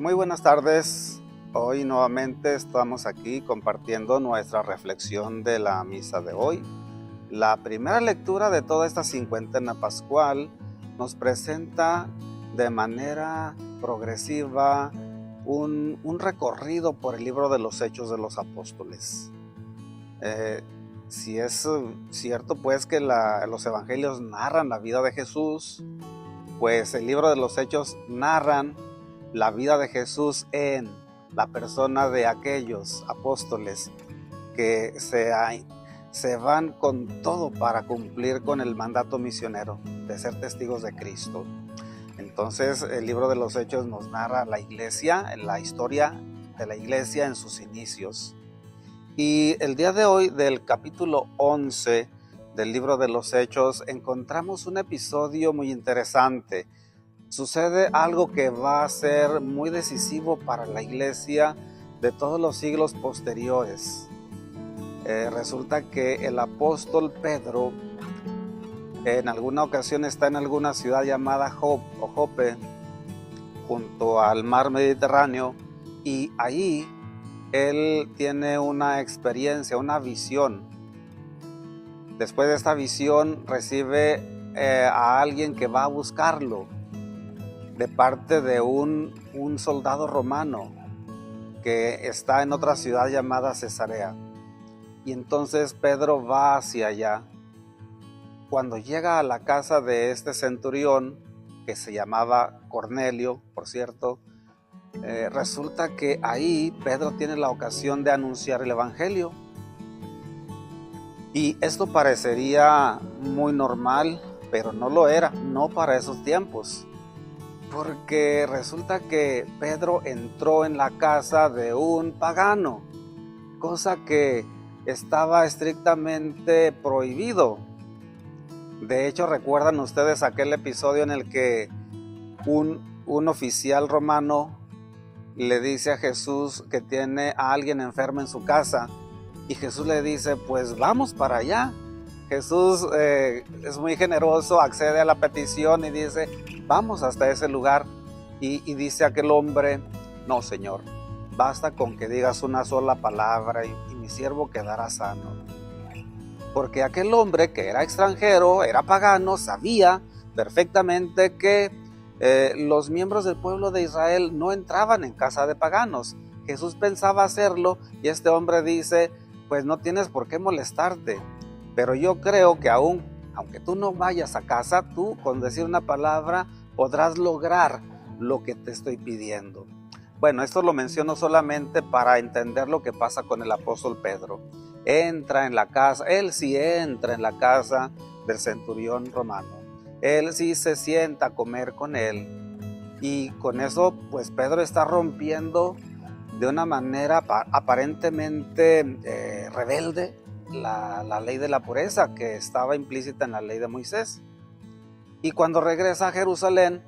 Muy buenas tardes. Hoy nuevamente estamos aquí compartiendo nuestra reflexión de la misa de hoy. La primera lectura de toda esta cincuentena pascual nos presenta de manera progresiva un recorrido por el libro de los Hechos de los Apóstoles. Si es cierto pues que los evangelios narran la vida de Jesús, pues el libro de los Hechos narran la vida de Jesús en la persona de aquellos apóstoles que se van con todo para cumplir con el mandato misionero de ser testigos de Cristo. Entonces el libro de los Hechos nos narra la iglesia, la historia de la iglesia en sus inicios. Y el día de hoy, del capítulo 11 del libro de los Hechos, encontramos un episodio muy interesante. Sucede algo que va a ser muy decisivo para la iglesia de todos los siglos posteriores. Resulta que el apóstol Pedro en alguna ocasión está en alguna ciudad llamada Jope, junto al mar Mediterráneo, y ahí él tiene una experiencia, una visión. Después de esta visión recibe a alguien que va a buscarlo, de parte de un soldado romano que está en otra ciudad llamada Cesarea. Y entonces Pedro va hacia allá. Cuando llega a la casa de este centurión, que se llamaba Cornelio, por cierto, resulta que ahí Pedro tiene la ocasión de anunciar el evangelio. Y esto parecería muy normal, pero no lo era, no para esos tiempos. Porque resulta que Pedro entró en la casa de un pagano, cosa que estaba estrictamente prohibido. De hecho, ¿recuerdan ustedes aquel episodio en el que un oficial romano le dice a Jesús que tiene a alguien enfermo en su casa? Y Jesús le dice, pues vamos para allá. Jesús es muy generoso, accede a la petición y dice, vamos hasta ese lugar. Y dice aquel hombre, no, Señor, basta con que digas una sola palabra y mi siervo quedará sano. Porque aquel hombre, que era extranjero, era pagano, sabía perfectamente que los miembros del pueblo de Israel no entraban en casa de paganos. Jesús pensaba hacerlo y este hombre dice, pues no tienes por qué molestarte. Pero yo creo que aunque tú no vayas a casa, tú con decir una palabra podrás lograr lo que te estoy pidiendo. Bueno, esto lo menciono solamente para entender lo que pasa con el apóstol Pedro. Entra en la casa, él sí entra en la casa del centurión romano. Él sí se sienta a comer con él. Y con eso, pues Pedro está rompiendo de una manera aparentemente rebelde la ley de la pureza que estaba implícita en la ley de Moisés. Y cuando regresa a Jerusalén,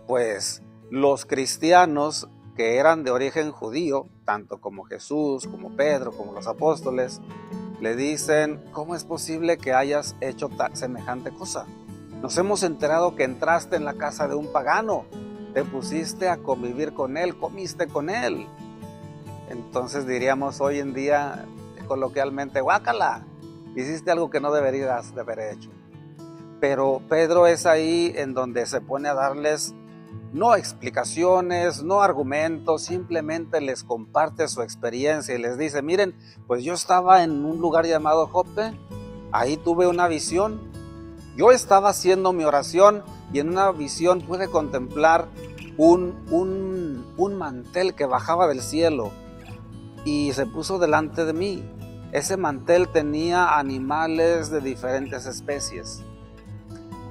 pues los cristianos que eran de origen judío, tanto como Jesús, como Pedro, como los apóstoles, le dicen, ¿cómo es posible que hayas hecho semejante cosa? Nos hemos enterado que entraste en la casa de un pagano, te pusiste a convivir con él, comiste con él. Entonces diríamos hoy en día, coloquialmente, guácala, hiciste algo que no deberías de haber hecho. Pero Pedro es ahí en donde se pone a darles no explicaciones, no argumentos, simplemente les comparte su experiencia y les dice, miren, pues yo estaba en un lugar llamado Jope, ahí tuve una visión, yo estaba haciendo mi oración y en una visión pude contemplar un mantel que bajaba del cielo y se puso delante de mí. Ese mantel tenía animales de diferentes especies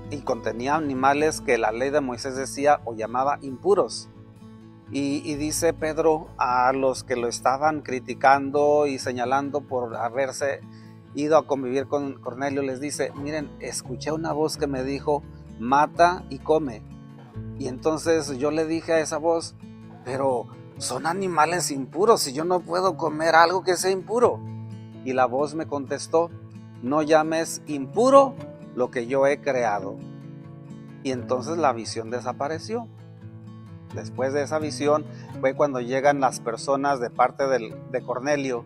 y contenía animales que la ley de Moisés decía o llamaba impuros. Y dice Pedro a los que lo estaban criticando y señalando por haberse ido a convivir con Cornelio, les dice, miren, escuché una voz que me dijo, mata y come. Y entonces yo le dije a esa voz, pero son animales impuros y yo no puedo comer algo que sea impuro. Y la voz me contestó, no llames impuro lo que yo he creado. Y entonces la visión desapareció. Después de esa visión fue cuando llegan las personas de parte de Cornelio,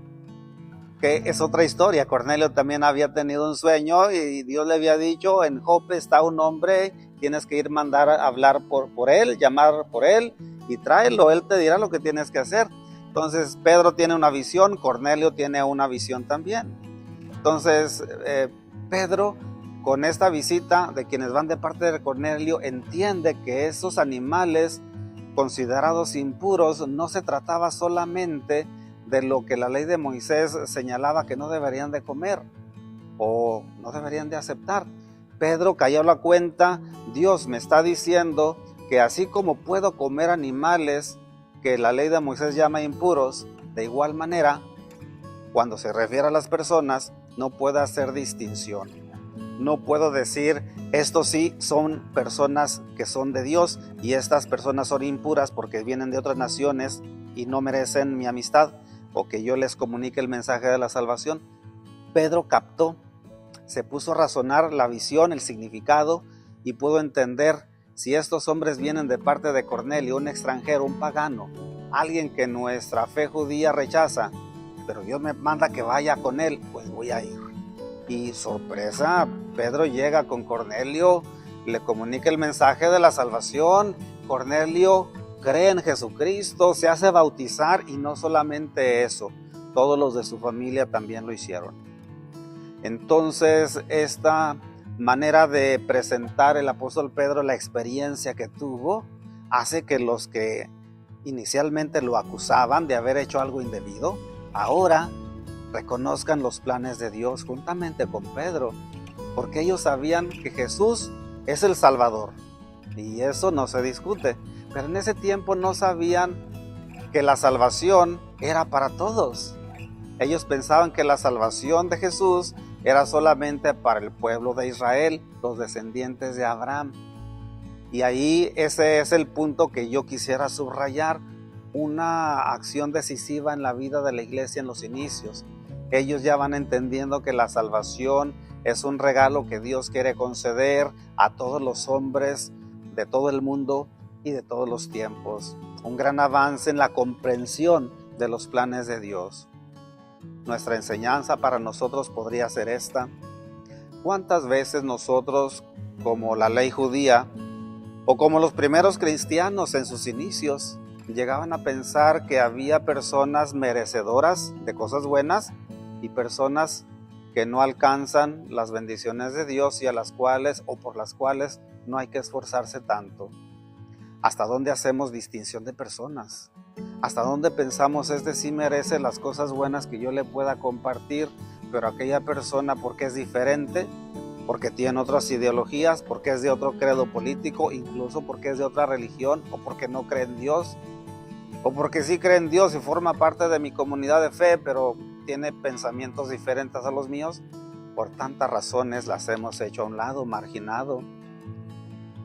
que es otra historia. Cornelio también había tenido un sueño y Dios le había dicho: en Jope está un hombre, tienes que ir mandar a hablar por él, llamar por él y tráelo, él te dirá lo que tienes que hacer. Entonces Pedro tiene una visión, Cornelio tiene una visión también. Entonces Pedro, con esta visita de quienes van de parte de Cornelio, entiende que esos animales considerados impuros no se trataba solamente de lo que la ley de Moisés señalaba que no deberían de comer o no deberían de aceptar. Pedro cayó a la cuenta: Dios me está diciendo que así como puedo comer animales que la ley de Moisés llama impuros, de igual manera, cuando se refiere a las personas, no puedo hacer distinción. No puedo decir, estos sí son personas que son de Dios y estas personas son impuras porque vienen de otras naciones y no merecen mi amistad o que yo les comunique el mensaje de la salvación. Pedro captó, se puso a razonar la visión, el significado, y pudo entender: si estos hombres vienen de parte de Cornelio, un extranjero, un pagano, alguien que nuestra fe judía rechaza, pero Dios me manda que vaya con él, pues voy a ir. Y sorpresa, Pedro llega con Cornelio, le comunica el mensaje de la salvación. Cornelio cree en Jesucristo, se hace bautizar, y no solamente eso, todos los de su familia también lo hicieron. Entonces, esta manera de presentar el apóstol Pedro la experiencia que tuvo hace que los que inicialmente lo acusaban de haber hecho algo indebido, ahora reconozcan los planes de Dios juntamente con Pedro, porque ellos sabían que Jesús es el Salvador, y eso no se discute. Pero en ese tiempo no sabían que la salvación era para todos. Ellos pensaban que la salvación de Jesús era solamente para el pueblo de Israel, los descendientes de Abraham. Y ahí ese es el punto que yo quisiera subrayar, una acción decisiva en la vida de la iglesia en los inicios. Ellos ya van entendiendo que la salvación es un regalo que Dios quiere conceder a todos los hombres de todo el mundo y de todos los tiempos. Un gran avance en la comprensión de los planes de Dios. Nuestra enseñanza para nosotros podría ser esta: ¿cuántas veces nosotros, como la ley judía o como los primeros cristianos en sus inicios, llegaban a pensar que había personas merecedoras de cosas buenas y personas que no alcanzan las bendiciones de Dios y a las cuales o por las cuales no hay que esforzarse tanto? ¿Hasta dónde hacemos distinción de personas? ¿Hasta dónde pensamos este sí merece las cosas buenas que yo le pueda compartir, pero aquella persona, porque es diferente, porque tiene otras ideologías, porque es de otro credo político, incluso porque es de otra religión, o porque no cree en Dios, o porque sí cree en Dios y forma parte de mi comunidad de fe, pero tiene pensamientos diferentes a los míos? Por tantas razones las hemos hecho a un lado, marginado.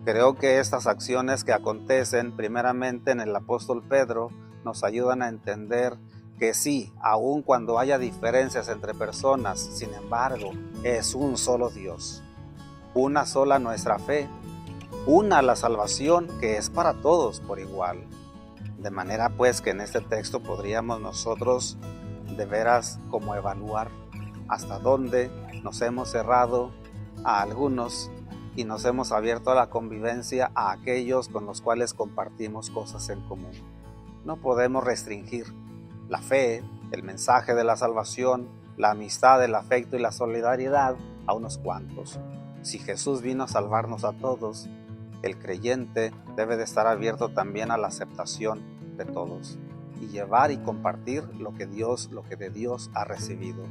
Creo que estas acciones que acontecen primeramente en el apóstol Pedro nos ayudan a entender que sí, aun cuando haya diferencias entre personas, sin embargo, es un solo Dios, una sola nuestra fe, una la salvación que es para todos por igual. De manera pues que en este texto podríamos nosotros de veras como evaluar hasta dónde nos hemos cerrado a algunos y nos hemos abierto a la convivencia a aquellos con los cuales compartimos cosas en común. No podemos restringir la fe, el mensaje de la salvación, la amistad, el afecto y la solidaridad a unos cuantos. Si Jesús vino a salvarnos a todos, el creyente debe de estar abierto también a la aceptación de todos y llevar y compartir lo que de Dios ha recibido.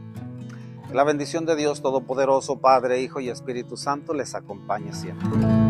La bendición de Dios Todopoderoso, Padre, Hijo y Espíritu Santo les acompañe siempre.